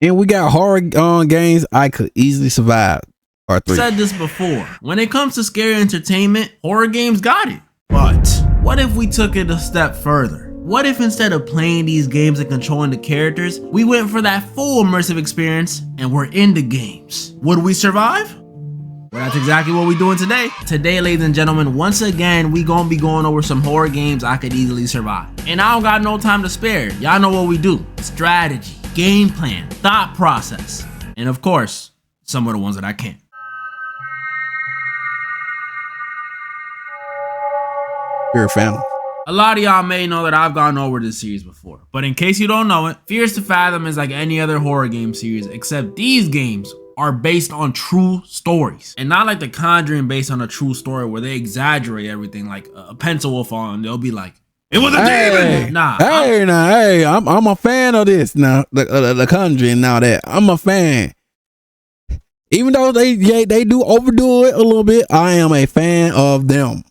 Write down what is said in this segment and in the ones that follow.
And we got horror games I could easily survive. Part 3. Said this before. When it comes to scary entertainment, horror games got it. But what if we took it a step further? What if instead of playing these games and controlling the characters, we went for that full immersive experience and we're in the games? Would we survive? Well, that's exactly what we're doing today. Today, ladies and gentlemen, once again, we gonna be going over some horror games I could easily survive. And I don't got no time to spare. Y'all know what we do. Strategy, game plan, thought process, and of course, some of the ones that I can't. Fear Family. A lot of y'all may know that I've gone over this series before, but in case you don't know it, Fears to Fathom is like any other horror game series, except these games are based on true stories. And not like The Conjuring based on a true story where they exaggerate everything, like a pencil will fall and they'll be like, it was a demon! Nah. I'm a fan of this now, the Conjuring now that. I'm a fan. Even though they do overdo it a little bit, I am a fan of them.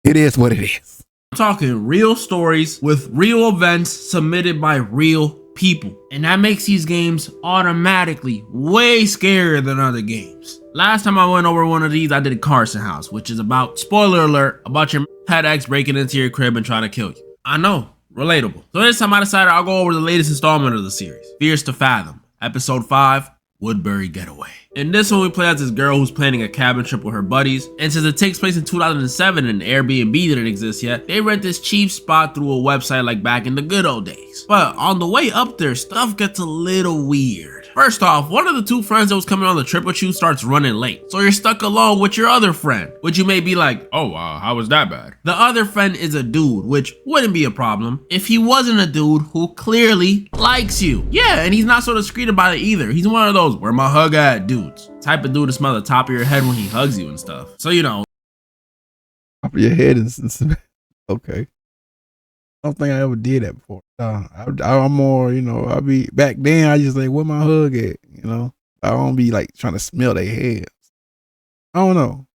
It is what it is. I'm talking real stories with real events submitted by real people. And that makes these games automatically way scarier than other games. Last time I went over one of these, I did Carson House, which is about, spoiler alert, about your pet ex breaking into your crib and trying to kill you. I know, relatable. So this time I decided I'll go over the latest installment of the series, Fears to Fathom, episode 5, Woodbury Getaway. In this one, we play as this girl who's planning a cabin trip with her buddies, and since it takes place in 2007 and Airbnb didn't exist yet, they rent this cheap spot through a website like back in the good old days. But on the way up there, stuff gets a little weird. First off, one of the two friends that was coming on the trip with you starts running late, so you're stuck alone with your other friend, which you may be like, oh, how was that bad? The other friend is a dude, which wouldn't be a problem if he wasn't a dude who clearly likes you. Yeah, and he's not so discreet about it either. He's one of those, where my hug at dudes. Type of dude to smell the top of your head when he hugs you and stuff. So, you know. Top of your head is okay. I don't think I ever did that before. I'm more, I be back then. I just like, where my hug at? I don't be like trying to smell their heads. I don't know.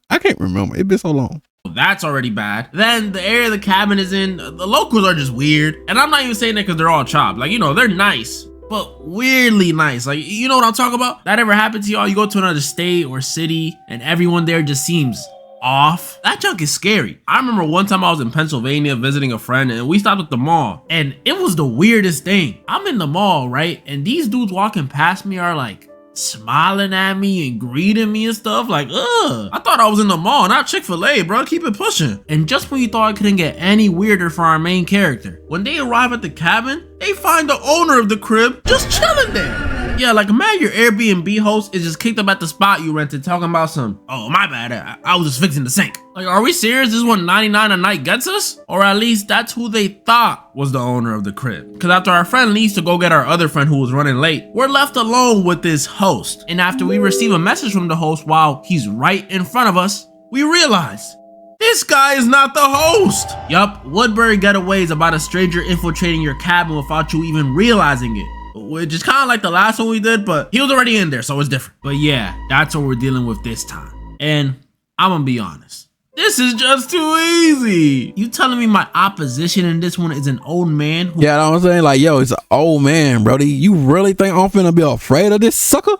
I can't remember. It's been so long. That's already bad. Then the area the cabin is in, the locals are just weird. And I'm not even saying that because they're all chopped. Like, they're nice, but weirdly nice. Like, you know what I'm talking about? That ever happened to y'all? You go to another state or city and everyone there just seems off. That junk is scary. I remember one time I was in Pennsylvania visiting a friend and we stopped at the mall and it was the weirdest thing. I'm in the mall, right? And these dudes walking past me are like smiling at me and greeting me and stuff like, ugh. I thought I was in the mall, not Chick-fil-A, bro. Keep it pushing. And just when you thought it couldn't get any weirder for our main character, when they arrive at the cabin, they find the owner of the crib just chilling there. Yeah, like imagine your Airbnb host is just kicked up at the spot you rented talking about some, oh, my bad, I was just fixing the sink. Like, are we serious? This is what 99 a night gets us? Or at least that's who they thought was the owner of the crib. Because after our friend leaves to go get our other friend who was running late, we're left alone with this host. And after we receive a message from the host while he's right in front of us, we realize this guy is not the host. Yup, Woodbury Getaway is about a stranger infiltrating your cabin without you even realizing it. Which is kind of like the last one we did, but he was already in there, so it's different. But yeah, that's what we're dealing with this time. And I'm gonna be honest, this is just too easy. You telling me my opposition in this one is an old man who— Yeah, I'm saying, like, yo, it's an old man, Brody. You really think I'm finna be afraid of this sucker?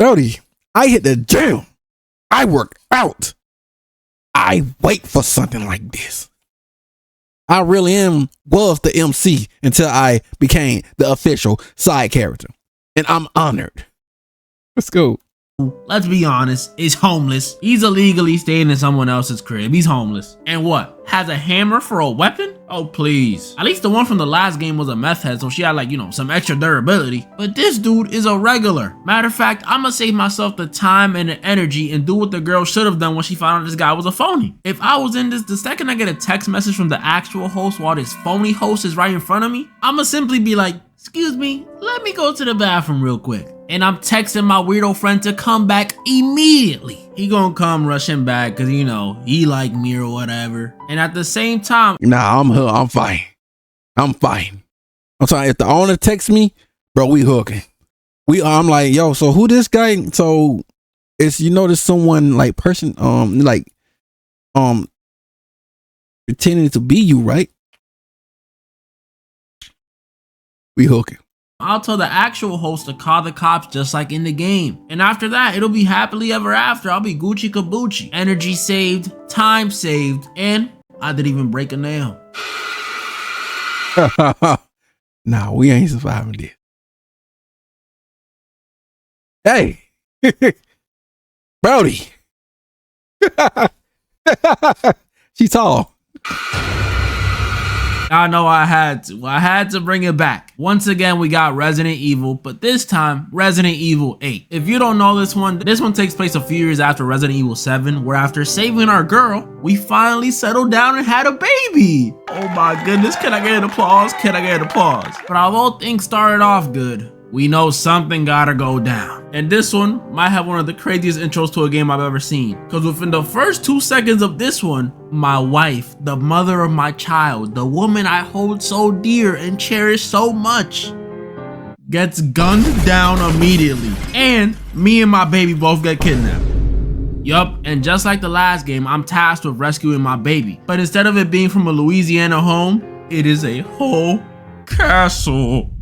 Brody, I hit the gym. I work out. I wait for something like this. I really was the MC until I became the official side character. And I'm honored. Let's go. Let's be honest, is homeless. He's illegally staying in someone else's crib. He's homeless. And what? Has a hammer for a weapon? Oh, please. At least the one from the last game was a meth head, so she had like, some extra durability. But this dude is a regular. Matter of fact, I'ma save myself the time and the energy and do what the girl should have done when she found out this guy was a phony. If I was in this, the second I get a text message from the actual host while this phony host is right in front of me, I'ma simply be like, excuse me, let me go to the bathroom real quick. And I'm texting my weirdo friend to come back immediately. He gonna come rushing back because, he like me or whatever. And at the same time— Nah, I'm fine. I'm sorry, if the owner texts me, bro, we hooking. I'm like, yo, so who this guy? So it's, there's someone like person, pretending to be you, right? We hooking. I'll tell the actual host to call the cops just like in the game. And after that, it'll be happily ever after. I'll be Gucci Kabuchi. Energy saved, time saved, and I didn't even break a nail. Nah, we ain't surviving this. Hey, Brody. She tall. I know I had to bring it back. Once again, we got Resident Evil, but this time, Resident Evil 8. If you don't know this one takes place a few years after Resident Evil 7, where after saving our girl, we finally settled down and had a baby. Oh my goodness, can I get an applause? Can I get an applause? But although things started off good, we know something gotta go down. And this one might have one of the craziest intros to a game I've ever seen. Because within the first 2 seconds of this one, my wife, the mother of my child, the woman I hold so dear and cherish so much, gets gunned down immediately. And me and my baby both get kidnapped. Yup, and just like the last game, I'm tasked with rescuing my baby. But instead of it being from a Louisiana home, it is a whole castle.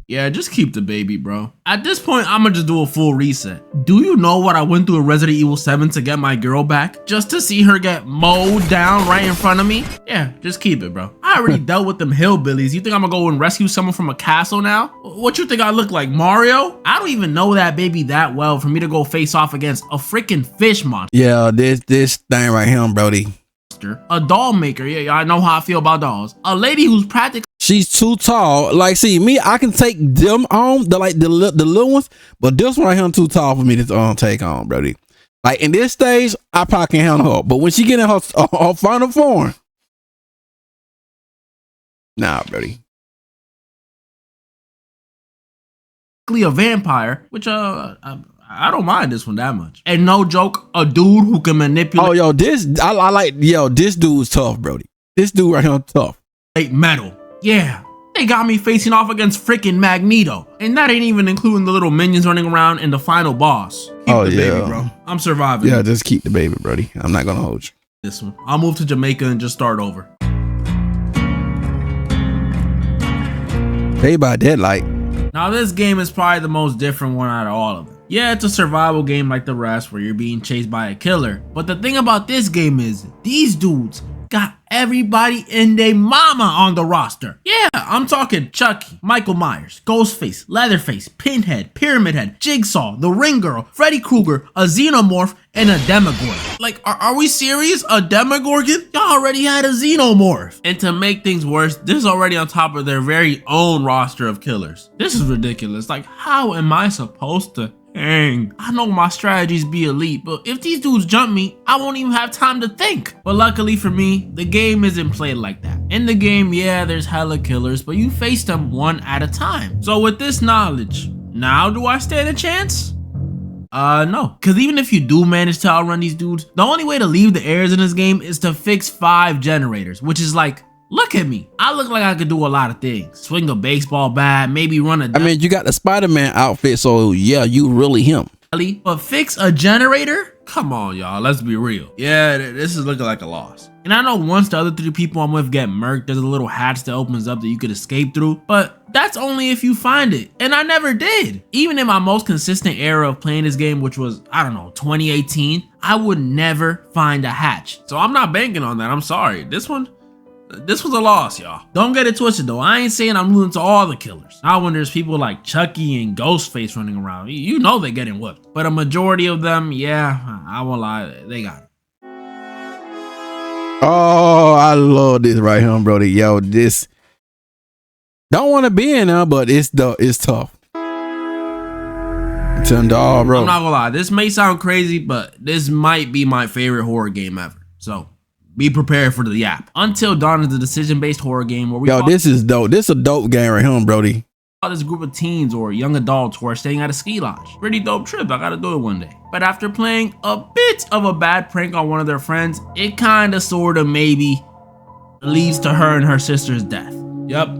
Yeah, just keep the baby, bro. At this point, I'ma just do a full reset. Do you know what I went through in Resident Evil 7 to get my girl back? Just to see her get mowed down right in front of me? Yeah, just keep it, bro. I already dealt with them hillbillies. You think I'm gonna go and rescue someone from a castle now? What you think I look like, Mario? I don't even know that baby that well for me to go face off against a freaking fish monster. Yeah, this thing right here, Brody. A doll maker. Yeah, y'all know how I feel about dolls. A lady who's practically She's too tall. Like, see, me, I can take them on, the little ones, but this one right here too tall for me to take on, Brody. Like, in this stage, I probably can handle her. But when she get in her final form, nah, Brody. a vampire, which I don't mind this one that much. And no joke, a dude who can manipulate. Oh, yo, I like, yo, this dude's tough, Brody. This dude right here tough. Metal. Yeah, they got me facing off against freaking Magneto. And that ain't even including the little minions running around and the final boss. Keep the baby, bro. I'm surviving. Yeah, just keep the baby, Brody. I'm not gonna hold you. This one. I'll move to Jamaica and just start over. Day by Deadlight. Now this game is probably the most different one out of all of them. Yeah, it's a survival game like the rest where you're being chased by a killer. But the thing about this game is these dudes got everybody and their mama on the roster. Yeah, I'm talking Chucky, Michael Myers, Ghostface, Leatherface, Pinhead, Pyramid Head, Jigsaw, the Ring Girl, Freddy Krueger, a Xenomorph, and a Demogorgon. Like, are we serious? A Demogorgon? Y'all already had a Xenomorph. And to make things worse, this is already on top of their very own roster of killers. This is ridiculous. Like, how am I supposed to hang? I know my strategies be elite, but if these dudes jump me, I won't even have time to think. But luckily for me, the game isn't played like that. In the game, yeah, there's hella killers, but you face them one at a time. So with this knowledge, now do I stand a chance? No. Because even if you do manage to outrun these dudes, the only way to leave the airs in this game is to fix 5 generators, which is like, look at me. I look like I could do a lot of things. Swing a baseball bat, maybe run a... I mean, you got the Spider-Man outfit, so yeah, you really him. But fix a generator? Come on, y'all. Let's be real. Yeah, this is looking like a loss. And I know once the other 3 people I'm with get murked, there's a little hatch that opens up that you could escape through, but that's only if you find it. And I never did. Even in my most consistent era of playing this game, which was, I don't know, 2018, I would never find a hatch. So I'm not banking on that. I'm sorry. This was a loss, y'all. Don't get it twisted though. I ain't saying I'm losing to all the killers. Now when there's people like Chucky and Ghostface running around, you know they're getting whooped. But a majority of them, yeah, I won't lie, they got it. Oh, I love this right here, Brody. Yo, this don't want to be in there, but it's tough. $10, bro. I'm not gonna lie, this may sound crazy, but this might be my favorite horror game ever. So be prepared for the yap. Until Dawn is a decision-based horror game where we this is dope. This is a dope game right here, Brody. This group of teens or young adults who are staying at a ski lodge. Pretty dope trip. I gotta do it one day. But after playing a bit of a bad prank on one of their friends, it kinda sorta maybe leads to her and her sister's death. Yup.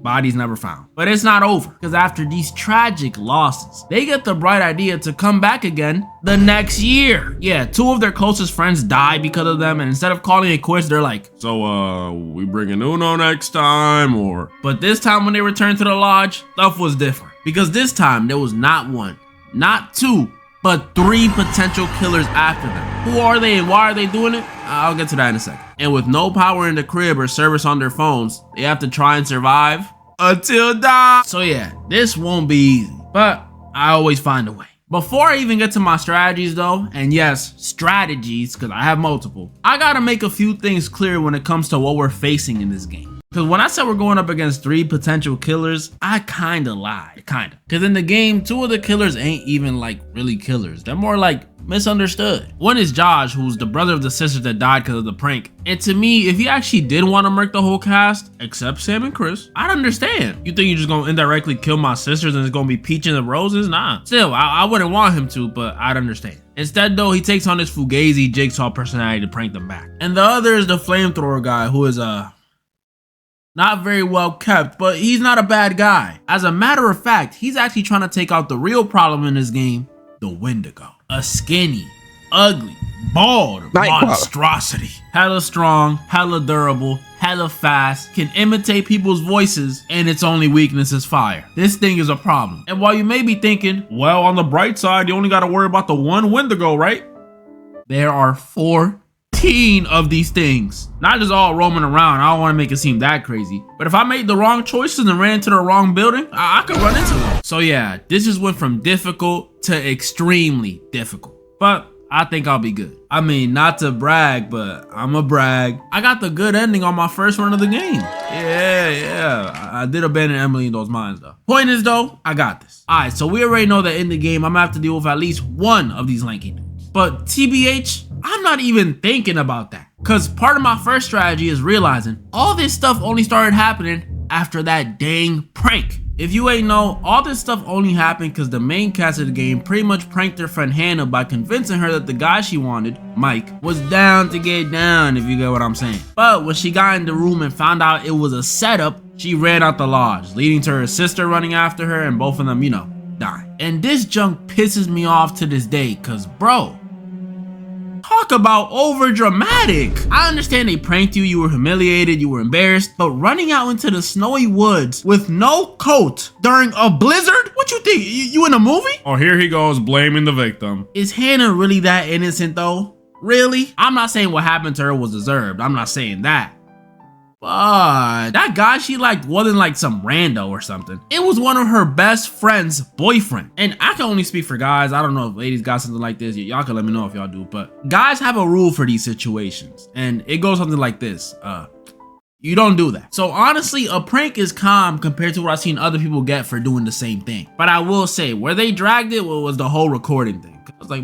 bodies never found. But it's not over, because after these tragic losses, they get the bright idea to come back again the next year. Yeah, 2 of their closest friends die because of them, and instead of calling it quits, they're like, so we bringing Uno next time, or? But this time when they returned to the lodge, stuff was different. Because this time there was not 1, not 2, but 3 potential killers after them. Who are they and why are they doing it? I'll get to that in a second. And with no power in the crib or service on their phones, they have to try and survive until dawn. So yeah, this won't be easy, but I always find a way. Before I even get to my strategies though, and yes, strategies, because I have multiple, I gotta make a few things clear when it comes to what we're facing in this game. Because when I said we're going up against 3 potential killers, I kinda lied, Because in the game, 2 of the killers ain't even like really killers. They're more like misunderstood. One is Josh, who's the brother of the sister that died because of the prank. And to me, if he actually did want to murk the whole cast, except Sam and Chris, I'd understand. You think you're just gonna indirectly kill my sisters and it's gonna be peaches and roses? Nah. Still, I wouldn't want him to, but I'd understand. Instead though, he takes on this Fugazi Jigsaw personality to prank them back. And the other is the flamethrower guy, who is not very well kept, but he's not a bad guy. As a matter of fact, he's actually trying to take out the real problem in this game, the Wendigo. A skinny, ugly, bald monstrosity. Hella strong, hella durable, hella fast, can imitate people's voices, and its only weakness is fire. This thing is a problem. And while you may be thinking, well, on the bright side, you only gotta worry about the one Wendigo, right? There are 14 of these things. Not just all roaming around. I don't want to make it seem that crazy. But if I made the wrong choices and ran into the wrong building, I could run into them. So yeah, this just went from difficult to extremely difficult. But I think I'll be good. I mean, not to brag, but I'ma brag. I got the good ending on my first run of the game. Yeah. I did abandon Emily in those mines though. Point is though, I got this. Alright, so we already know that in the game, I'm gonna have to deal with at least one of these lanky dudes. But TBH, I'm not even thinking about that. Cause part of my first strategy is realizing all this stuff only started happening after that dang prank. If you ain't know, all this stuff only happened because the main cast of the game pretty much pranked her friend Hannah by convincing her that the guy she wanted, Mike, was down to get down, if you get what I'm saying. But when she got in the room and found out it was a setup, she ran out the lodge, leading to her sister running after her and both of them, dying. And this junk pisses me off to this day, cause bro, talk about over dramatic. I understand they pranked you, you were humiliated, you were embarrassed, but running out into the snowy woods with no coat during a blizzard? What you think? You in a movie? Oh, here he goes blaming the victim. Is Hannah really that innocent though? Really? I'm not saying what happened to her was deserved. I'm not saying that. But that guy she liked wasn't like some rando or something. It was one of her best friend's boyfriend. And I can only speak for guys. I don't know if ladies got something like this. Y'all can let me know if y'all do. But guys have a rule for these situations. And it goes something like this. You don't do that. So honestly, a prank is calm compared to what I've seen other people get for doing the same thing. But I will say, where they dragged it was the whole recording thing. I was like,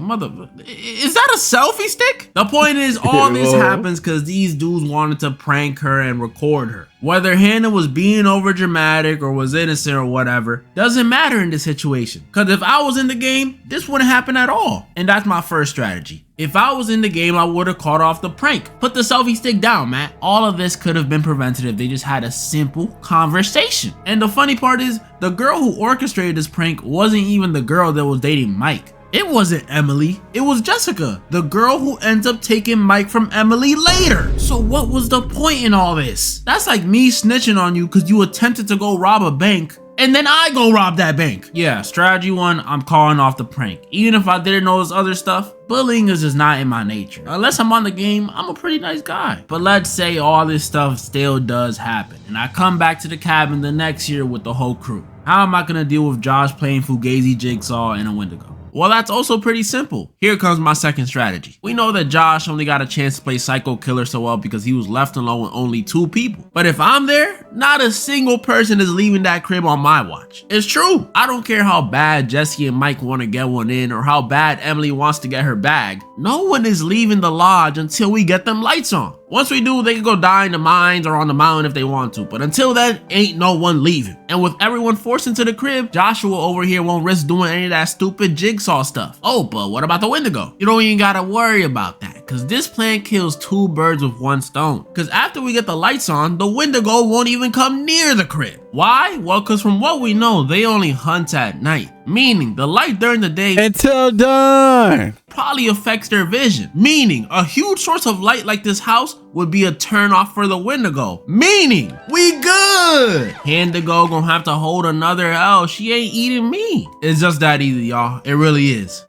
is that a selfie stick? The point is, all this happens because these dudes wanted to prank her and record her. Whether Hannah was being over dramatic or was innocent or whatever, doesn't matter in this situation. Because if I was in the game, this wouldn't happen at all. And that's my first strategy. If I was in the game, I would have caught off the prank. Put the selfie stick down, Matt. All of this could have been prevented if they just had a simple conversation. And the funny part is, the girl who orchestrated this prank wasn't even the girl that was dating Mike. It wasn't Emily, it was Jessica, the girl who ends up taking Mike from Emily later. So what was the point in all this? That's like me snitching on you because you attempted to go rob a bank and then I go rob that bank. Yeah, strategy 1, I'm calling off the prank. Even if I didn't know this other stuff, bullying is just not in my nature. Unless I'm on the game, I'm a pretty nice guy. But let's say all this stuff still does happen and I come back to the cabin the next year with the whole crew. How am I gonna deal with Josh playing Fugazi Jigsaw and a Wendigo? Well, that's also pretty simple. Here comes my second strategy. We know that Josh only got a chance to play Psycho Killer so well because he was left alone with only 2 people. But if I'm there, not a single person is leaving that crib on my watch. It's true. I don't care how bad Jesse and Mike want to get one in or how bad Emily wants to get her bag. No one is leaving the lodge until we get them lights on. Once we do, they can go die in the mines or on the mountain if they want to. But until then, ain't no one leaving. And with everyone forced into the crib, Joshua over here won't risk doing any of that stupid jigsaw stuff. Oh, but what about the Wendigo? You don't even gotta worry about that. because this plan kills 2 birds with 1 stone. Because after we get the lights on, the Wendigo won't even come near the crib. Why? Well, because from what we know, they only hunt at night. Meaning, the light during the day Until dawn. probably affects their vision. Meaning, a huge source of light like this house would be a turn off for the Wendigo. Meaning, we good. Wendigo gonna have to hold another L. She ain't eating me. It's just that easy, y'all. It really is.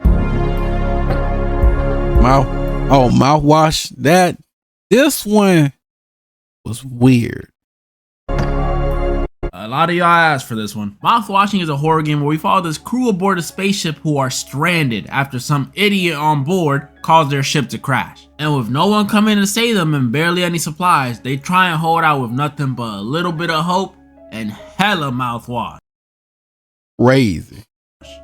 Mouthwash. This one was weird. A lot of y'all asked for this one. Mouthwashing is a horror game where we follow this crew aboard a spaceship who are stranded after some idiot on board caused their ship to crash. And with no one coming to save them and barely any supplies, they try and hold out with nothing but a little bit of hope and hella mouthwash. Crazy.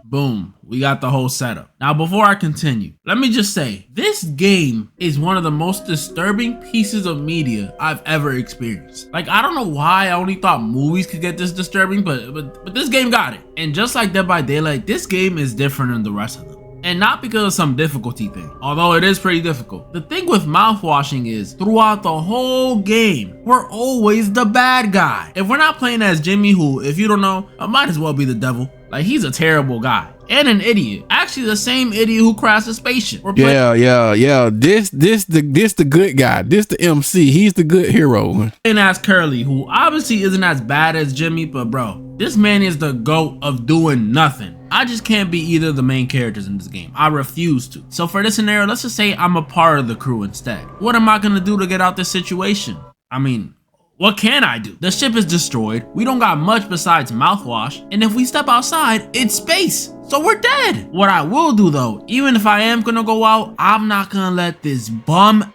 Boom, we got the whole setup. Now before I continue, let me just say, this game is one of the most disturbing pieces of media I've ever experienced. Like, I don't know why I only thought movies could get this disturbing, but this game got it. And just like Dead by Daylight, this game is different than the rest of them. And not because of some difficulty thing, although it is pretty difficult. The thing with mouthwashing is, throughout the whole game, we're always the bad guy. If we're not playing as Jimmy, who, if you don't know, might as well be the devil. Like, he's a terrible guy and an idiot. Actually, the same idiot who crashed a spaceship. Yeah. This the good guy. This the MC. He's the good hero. And as Curly, who obviously isn't as bad as Jimmy, but bro, this man is the GOAT of doing nothing. I just can't be either of the main characters in this game. I refuse to. So for this scenario, let's just say I'm a part of the crew instead. What am I gonna do to get out this situation? I mean, what can I do? The ship is destroyed. We don't got much besides mouthwash. And if we step outside, it's space. So we're dead. What I will do though, even if I am gonna go out, I'm not gonna let this bum,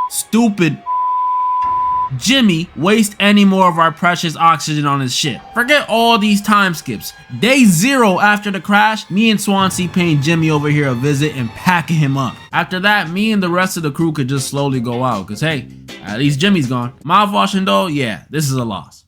stupid Jimmy waste any more of our precious oxygen on his ship. Forget all these time skips. Day 0 after the crash, me and Swansea paying Jimmy over here a visit and packing him up. After that, me and the rest of the crew could just slowly go out, cause hey, at least Jimmy's gone. Mouthwashing though, yeah, this is a loss.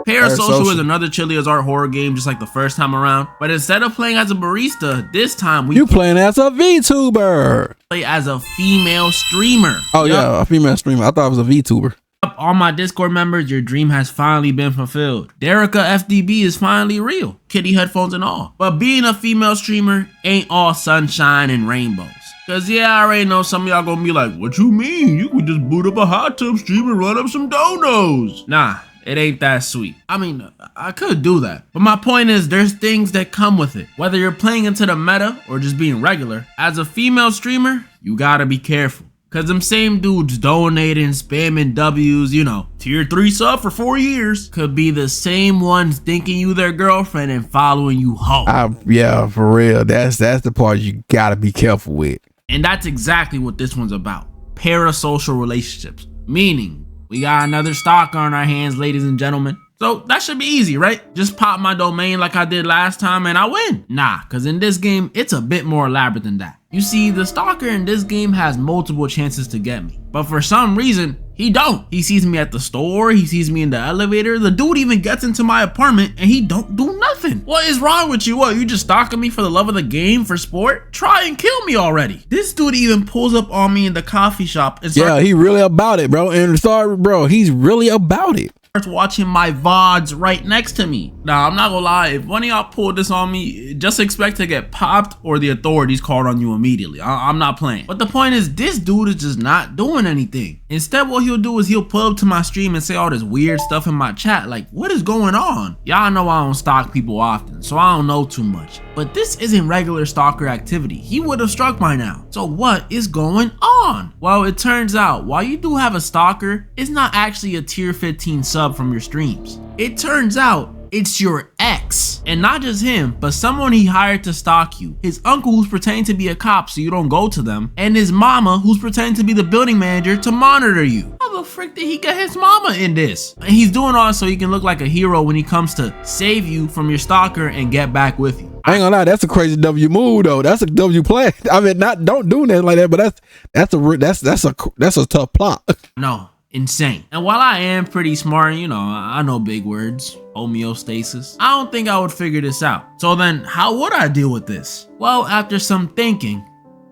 Parasocial is another Chili as Art horror game just like the first time around, but instead of playing as a barista, this time we playing as a VTuber. Play as a female streamer. Oh yeah, a female streamer. I thought it was a VTuber. All my Discord members, your dream has finally been fulfilled. Derica FDB is finally real, kitty headphones and all. But being a female streamer ain't all sunshine and rainbows. Cause yeah, I already know some of y'all gonna be like, what you mean? You could just boot up a hot tub stream and run up some donos. Nah. It ain't that sweet. I mean, I could do that. But my point is, there's things that come with it. Whether you're playing into the meta or just being regular, as a female streamer, you gotta be careful. Cause them same dudes donating, spamming W's, you know, tier 3 sub for 4 years, could be the same ones thinking you their girlfriend and following you home. Yeah, for real. That's the part you gotta be careful with. And that's exactly what this one's about. Parasocial relationships. Meaning, we got another stalker on our hands, ladies and gentlemen. So that should be easy, right? Just pop my domain like I did last time and I win. Nah, cause in this game, it's a bit more elaborate than that. You see, the stalker in this game has multiple chances to get me. But for some reason, he don't. He sees me at the store, he sees me in the elevator. The dude even gets into my apartment and he don't do nothing. What is wrong with you? What, you just stalking me for the love of the game, for sport? Try and kill me already. This dude even pulls up on me in the coffee shop and yeah, he really about it, bro. And sorry, bro, he's really about it. Watching my VODs right next to me. Now, I'm not gonna lie, if one of y'all pulled this on me, just expect to get popped or the authorities called on you immediately. I'm not playing. But the point is, this dude is just not doing anything. Instead, what he'll do is he'll pull up to my stream and say all this weird stuff in my chat, like, what is going on? Y'all know I don't stalk people often, so I don't know too much. But this isn't regular stalker activity. He would have struck by now. So what is going on? Well, it turns out, while you do have a stalker, it's not actually a tier 15 sub from your streams. It turns out it's your ex, and not just him, but someone he hired to stalk you. His uncle who's pretending to be a cop so you don't go to them, and his mama who's pretending to be the building manager to monitor you. How the frick did he get his mama in this? And he's doing all so he can look like a hero when he comes to save you from your stalker and get back with you. I ain't gonna lie, that's a crazy W move though. That's a W play. I mean, don't do nothing like that, but that's a tough plot. No. insane. And while I am pretty smart, you know, I know big words, homeostasis, I don't think I would figure this out. So then how would I deal with this? Well, after some thinking,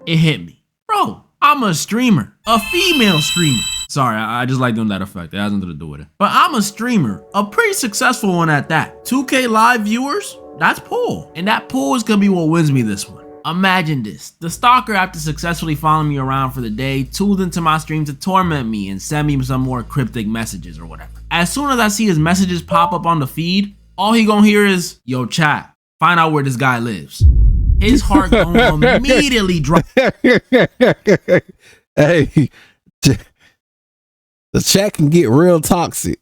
it hit me. Bro, I'm a streamer, a female streamer. Sorry, I just like doing that effect. It has nothing to do with it. But I'm a streamer, a pretty successful one at that. 2K live viewers, that's pull. And that pull is gonna be what wins me this one. Imagine this. The stalker, after successfully following me around for the day, tuned into my stream to torment me and send me some more cryptic messages or whatever. As soon as I see his messages pop up on the feed, all he gonna hear is, yo chat, find out where this guy lives. His heart gonna immediately drop. Hey, the chat can get real toxic.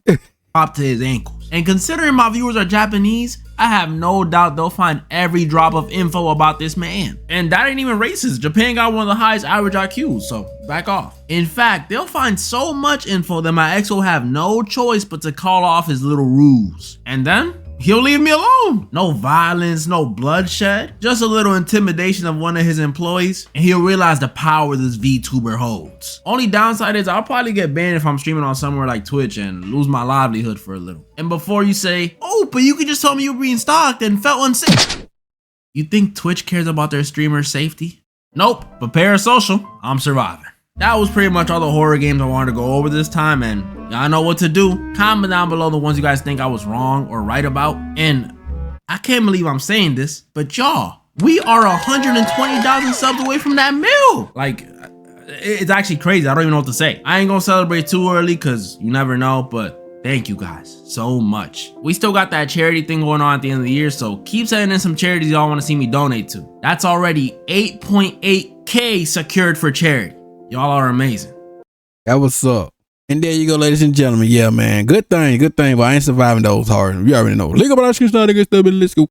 Up to his ankles. And considering my viewers are Japanese, I have no doubt they'll find every drop of info about this man. And that ain't even racist. Japan got one of the highest average IQs, so back off. In fact, they'll find so much info that my ex will have no choice but to call off his little ruse. And then he'll leave me alone. No violence, no bloodshed, just a little intimidation of one of his employees, and he'll realize the power this VTuber holds. Only downside is I'll probably get banned if I'm streaming on somewhere like Twitch and lose my livelihood for a little. And before you say, oh, but you could just tell me you were being stalked and felt unsafe. You think Twitch cares about their streamers' safety? Nope, but parasocial, I'm surviving. That was pretty much all the horror games I wanted to go over this time, and y'all know what to do. Comment down below the ones you guys think I was wrong or right about. And I can't believe I'm saying this, but y'all, we are 120,000 subs away from that mill. Like, it's actually crazy. I don't even know what to say. I ain't gonna celebrate too early because you never know, but thank you guys so much. We still got that charity thing going on at the end of the year, so keep sending in some charities y'all want to see me donate to. That's already 8.8K secured for charity. Y'all are amazing. That what's up. And there you go, ladies and gentlemen. Yeah, man. Good thing, but I ain't surviving those hard. You already know. Link up on our screen, let's go.